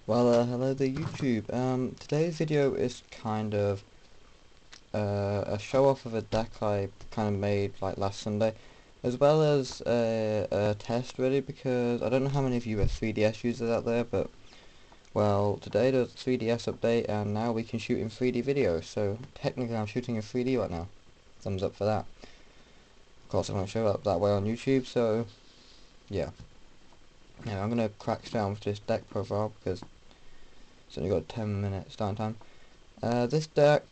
Well, hello there YouTube. Today's video is kind of a show off of a deck I kind of made like last Sunday, as well as a test really, because I don't know how many of you are 3DS users out there, but well, today there's a 3DS update and now we can shoot in 3D videos, so technically I'm shooting in 3D right now. Thumbs up for that. Of course I won't show up that way on YouTube, so yeah. Now I'm going to crack down with this deck profile because it's only got 10 minutes starting time. This deck,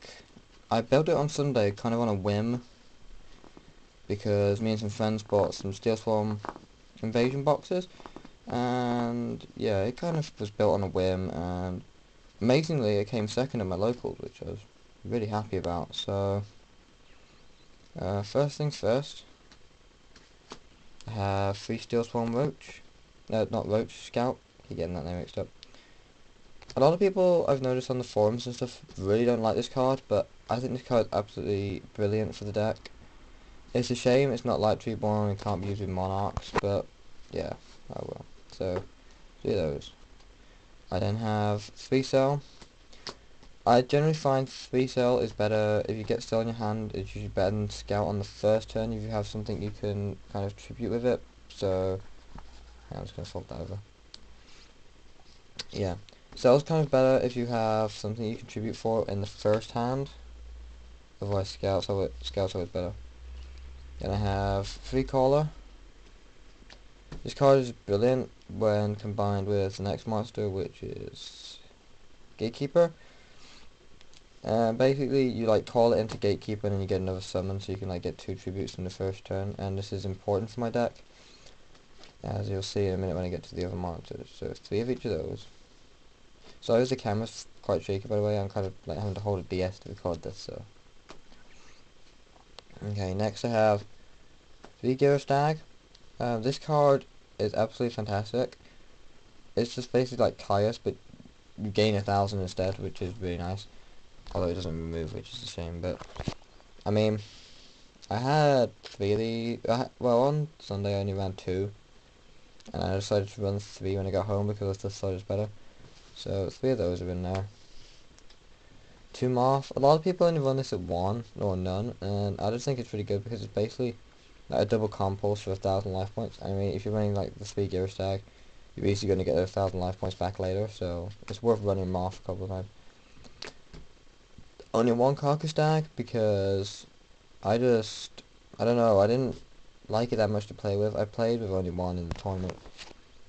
I built it on Sunday kind of on a whim because me and some friends bought some Steelswarm invasion boxes, and yeah, it kind of was built on a whim, and amazingly it came second in my locals, which I was really happy about. So first things first, I have 3 Steelswarm Roach, no, not Roach, Scout, keep getting that name mixed up. A lot of people I've noticed on the forums and stuff really don't like this card, but I think this card is absolutely brilliant for the deck. It's a shame it's not Light Reborn and can't be used with Monarchs, but yeah, oh well. So, do those. I then have 3 Cell. I generally find 3 Cell is better if you get Cell in your hand. It's usually better than Scout on the first turn if you have something you can kind of tribute with it. So, yeah, I'm just going to swap that over. Yeah. Cell's kind of better if you have something you contribute for in the first hand. Otherwise, Scout's always better. Then I have 3 Caller. This card is brilliant when combined with the next monster, which is Gatekeeper. Basically, you like call it into Gatekeeper and then you get another summon, so you can like get 2 tributes in the first turn. And this is important for my deck, as you'll see in a minute when I get to the other monsters. So 3 of each of those. Sorry, the camera's quite shaky by the way. I'm kind of like having to hold a DS to record this. So okay, next I have 3 Gear Stag. This card is absolutely fantastic. It's just basically like Caius, but you gain 1,000 instead, which is really nice. Although it doesn't remove, which is a shame. But I mean, I had 3 of these. Well, on Sunday I only ran 2, and I decided to run 3 when I got home because I just thought it was better. So 3 of those are in there. 2 Moth. A lot of people only run this at 1 or none, and I just think it's pretty good because it's basically like a double compulse for 1,000 life points. I mean, if you're running like the 3 Gear Stag, you're basically going to get 1,000 life points back later, so it's worth running Moth a couple of times. Only 1 Carcass Stag because I don't know, I didn't like it that much to play with. I played with only 1 in the tournament,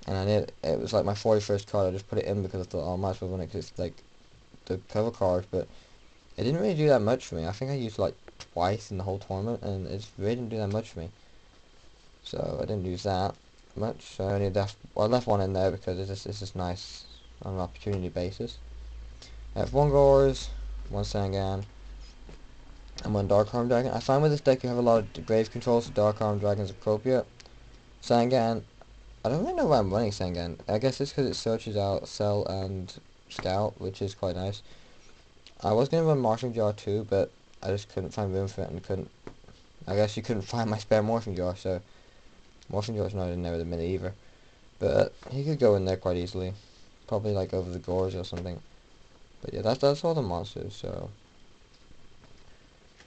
and it was like my 41st card. I just put it in because I thought, oh, I might as well run it because it's like the cover card, but it didn't really do that much for me. I think I used it like twice in the whole tournament, and it really didn't do that much for me. So I didn't use that much. So I only left, well, I left 1 in there because it's just nice on an opportunity basis. I have 1 Gores, 1 Sangan, and 1 Dark Arm Dragon. I find with this deck you have a lot of grave controls, so Dark Arm Dragon is appropriate. Sangan, I don't really know why I'm running Sangan. I guess it's because it searches out Cell and Scout, which is quite nice. I was going to run Morphing Jar too, but I just couldn't find room for it and couldn't. I guess you couldn't find my spare Morphing Jar, so Morphing Jar's not in there at the minute either. But he could go in there quite easily. Probably like over the Gores or something. But yeah, that's all the monsters, so.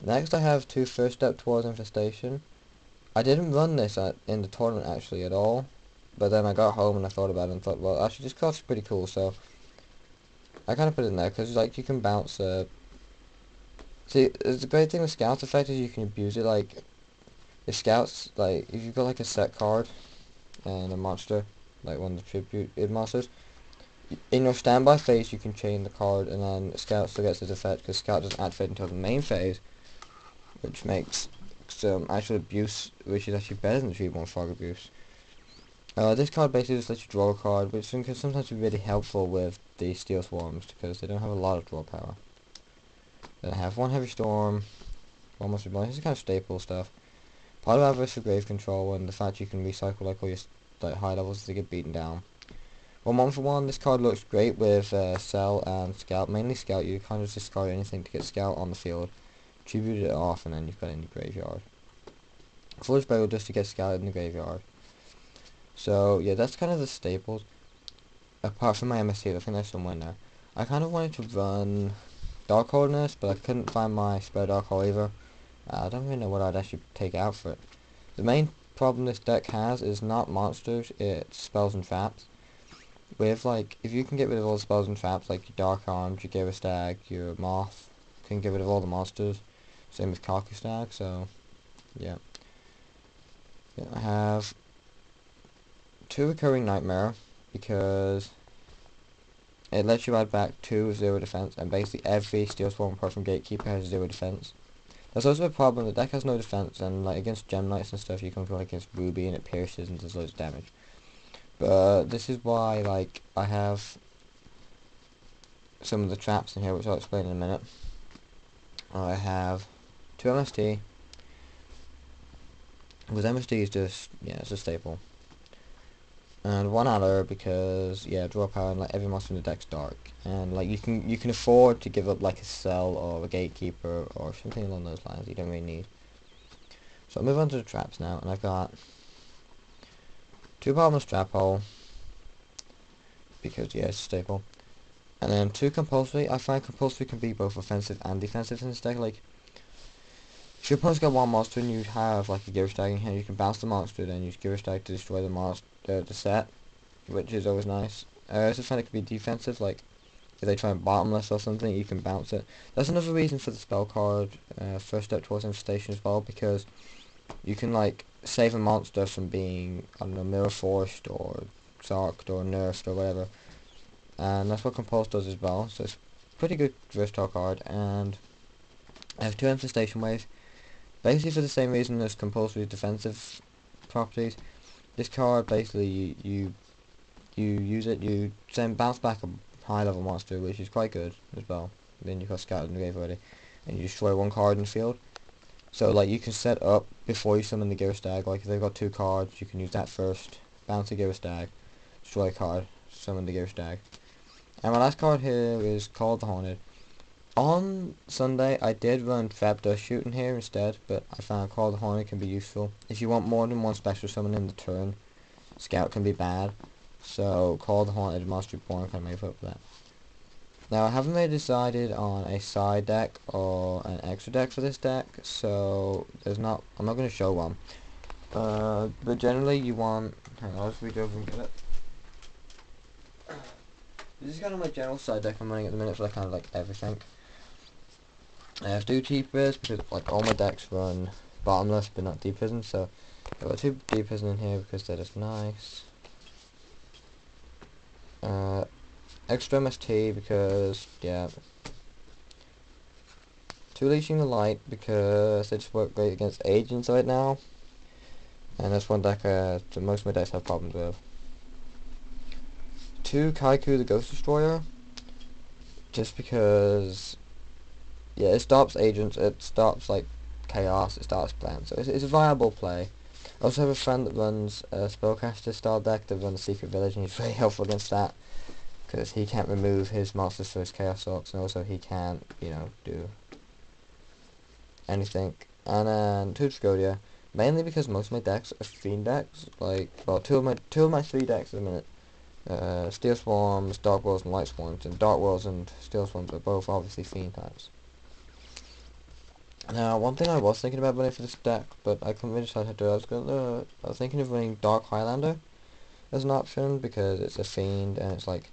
Next I have 2 First Step Towards Infestation. I didn't run this in the tournament actually at all. But then I got home and I thought about it and thought, well, actually this card's pretty cool, so I kind of put it in there because like you can bounce. See, the great thing with Scout's effect is you can abuse it. Like if Scouts, like if you've got like a set card and a monster, like one of the tribute monsters, in your standby phase you can chain the card, and then Scout still gets its effect because Scout doesn't activate until the main phase, which makes some actual abuse, which is actually better than the Reborn Fog abuse. This card basically just lets you draw a card, which can sometimes be really helpful with the Steel Swarms because they don't have a lot of draw power. Then I have 1 Heavy Storm, 1 Monster Reborn. This is kind of staple stuff. Part of Avarice for Grave Control, and the fact you can recycle like all your like high levels to get beaten down. 1 for 1. This card looks great with Cell and Scout. Mainly Scout. You kind of discard anything to get Scout on the field, tribute it off, and then you've got it in the graveyard. Foolish Burial just to get Scout in the graveyard. So yeah, that's kind of the staples. apart from my MST, I think there's somewhere in there. I kind of wanted to run Dark Hole in this, but I couldn't find my spare Dark Hole either. I don't really know what I'd actually take out for it. The main problem this deck has is not monsters, it's spells and traps. With, like, if you can get rid of all the spells and traps, like your Dark Arms, your Gear Stag, your Moth, can get rid of all the monsters. Same with Kaku Stag, so, yeah. I have 2 Recurring Nightmare, because it lets you add back 2 with 0 defense, and basically every Steelswarm apart from Gatekeeper has 0 defense. There's also a problem, the deck has no defense, and like against Gem Knights and stuff you can go against Ruby and it pierces and does loads of damage. But this is why, like, I have some of the traps in here, which I'll explain in a minute. I have 2 MST, because MST is just, yeah, it's a staple. And 1 Adder because, yeah, draw power and like every monster in the deck's dark. And like you can afford to give up like a Cell or a Gatekeeper or something along those lines you don't really need. So I'll move on to the traps now, and I've got 2 Bottomless Trap Hole, because, yeah, it's a staple. And then 2 Compulsory. I find Compulsory can be both offensive and defensive in this deck. Like, if your opponent's got 1 monster and you have, like, a Gear Stag in here, you can bounce the monster, then use Gear Stag to destroy the monster, the set, which is always nice. I also find it can be defensive, like, if they try and Bottomless or something, you can bounce it. That's another reason for the spell card, First Step Towards Infestation as well, because you can, like, save a monster from being, I don't know, Mirror Forced or Zarked or Nerfed or whatever. And that's what Compulse does as well, so it's a pretty good versatile card. And I have 2 Infestation Waves, basically for the same reason as Compulsory's defensive properties. This card, basically, you use it, you send bounce back a high level monster, which is quite good as well. Then you've got Scattered in the grave already, and you destroy 1 card in the field. So, like, you can set up before you summon the Gear Stag. Like, if they've got 2 cards, you can use that first, bounce the Gear Stag, destroy a card, summon the Gear Stag. And my last card here is called the Haunted. On Sunday, I did run Fab Dust Shoot in here instead, but I found Call the Haunted can be useful. If you want more than 1 special summon in the turn, Scout can be bad. So, Call the Haunted, Monster Reborn can make up for that. Now, I haven't really decided on a side deck or an extra deck for this deck, so I'm not going to show one. But generally you want, hang on, I'll just read over and get it. This is kind of my general side deck I'm running at the minute for like, kind of like everything. I have 2 Deepers because like all my decks run Bottomless but not Deep Prison, so I've got 2 Deep Prison in here because they're just nice. Extra MST because, yeah. 2 Leashing the Light because they just work great against agents right now. And that's one deck that most of my decks have problems with. 2 Kaiku the Ghost Destroyer, just because, yeah, it stops agents, it stops like chaos, it stops plans, so it's a viable play. I also have a friend that runs a Spellcaster style deck that runs Secret Village, and he's very helpful against that, because he can't remove his monsters for his Chaos Orcs, and also he can't, you know, do anything. And then 2 Tragodia, mainly because most of my decks are Fiend decks, like, well, two of my 3 decks at the minute. Steel Swarms, Dark Worlds, and Light Swarms, and Dark Worlds and Steel Swarms are both obviously Fiend types. Now, one thing I was thinking about running for this deck, but I couldn't really decide how to do it. I was thinking of running Dark Highlander as an option, because it's a Fiend, and it's like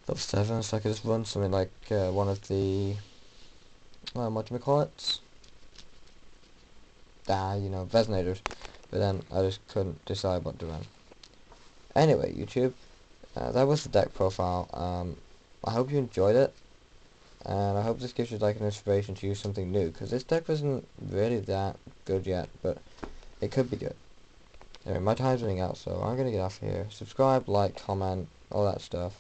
level 7, so I could just run something like one of the, whatchamacallits? You know, Resonators. But then I just couldn't decide what to run. Anyway, YouTube, that was the deck profile. I hope you enjoyed it, and I hope this gives you like an inspiration to use something new, because this deck isn't really that good yet, but it could be good. Anyway, my time's running out, so I'm gonna get off here. Subscribe, like, comment, all that stuff.